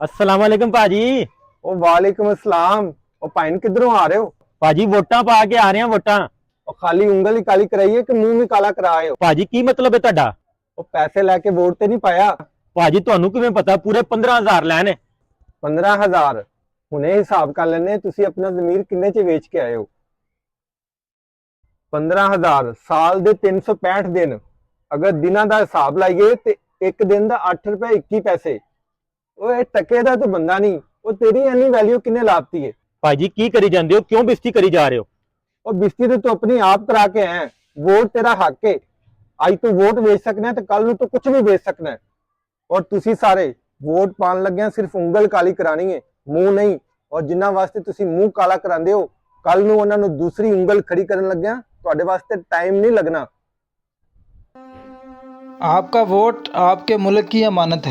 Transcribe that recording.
अस्सलाम वालेकुम भाजी। ਉਹ ਵਾਲੇਕੁਮ ਅਸਲਾਮ। ਉਹ ਭਾਈਨ ਕਿੱਧਰੋਂ ਆ ਰਹੇ ਹੋ? ਭਾਜੀ ਵੋਟਾਂ ਪਾ ਕੇ ਆ ਰਹੇ ਆ ਵੋਟਾਂ। ਉਹ ਖਾਲੀ ਉਂਗਲ ਹੀ ਕਾਲੀ ਕਰਾਈਏ ਕਿ ਮੂੰਹ ਵੀ ਕਾਲਾ ਕਰਾ ਆਏ ਹੋ? ਭਾਜੀ ਕੀ ਮਤਲਬ ਹੈ ਤੁਹਾਡਾ? ਉਹ ਪੈਸੇ ਲੈ ਕੇ ਵੋਟ ਤੇ ਨਹੀਂ ਪਾਇਆ। ਭਾਜੀ ਤੁਹਾਨੂੰ ਕਿਵੇਂ ਪਤਾ ਪੂਰੇ 15,000 ਲੈਣੇ? 15,000? ਹੁਣੇ ਹਿਸਾਬ ਕਰ ਲੈਣੇ ਤੁਸੀਂ ਆਪਣਾ ਜ਼ਮੀਰ ਕਿੰਨੇ ਚ ਵੇਚ ਕੇ ਆਏ ਹੋ। 15,000 ਸਾਲ ਦੇ 365 ਦਿਨ, ਅਗਰ ਦਿਨਾਂ ਦਾ ਹਿਸਾਬ ਲਾਈਏ ਤੇ ਇੱਕ ਦਿਨ ਦਾ 8 ਰੁਪਏ 21 ਪੈਸੇ। ਓਏ ਟਕੇ ਦਾ ਤੂੰ ਬੰਦਾ ਨਹੀਂ, ਉਹ ਤੇਰੀ ਇੰਨੀ ਵੈਲਿਊ ਕਿੰਨੇ ਲਾਤੀ ਹੈ? ਭਾਜੀ ਕੀ ਕਰੀ ਜਾਂਦੇ ਹੋ? ਕਿਉਂ ਬਿਸਤੀ ਕਰੀ ਜਾ ਰਹੇ ਹੋ? ਉਹ ਬਿਸਤੀ ਤੇ ਤੂੰ ਆਪਣੀ ਆਪ ਕਰਾ ਕੇ ਆਇਆ। ਵੋਟ ਤੇਰਾ ਹੱਕ ਹੈ। ਅੱਜ ਤੂੰ ਵੋਟ ਵੇਚ ਸਕਣਾ ਤੇ ਕੱਲ ਨੂੰ ਤੂੰ ਕੁਝ ਵੀ ਵੇਚ ਸਕਣਾ। ਔਰ ਤੁਸੀਂ ਸਾਰੇ ਵੋਟ ਪਾਣ ਲੱਗਿਆ ਸਿਰਫ ਉਂਗਲ ਕਾਲੀ ਕਰਾਣੀ ਹੈ, ਮੂੰਹ ਨਹੀਂ। ਔਰ ਜਿਨ੍ਹਾਂ ਵਾਸਤੇ ਤੁਸੀਂ ਮੂੰਹ ਕਾਲਾ ਕਰਾਉਂਦੇ ਹੋ, ਕੱਲ ਨੂੰ ਉਹਨਾਂ ਨੂੰ ਦੂਸਰੀ ਉਂਗਲ ਖੜੀ ਕਰਨ ਲੱਗਿਆ ਤੁਹਾਡੇ वास्ते टाइम नहीं लगना। आपका वोट आपके मुल्क की अमानत है।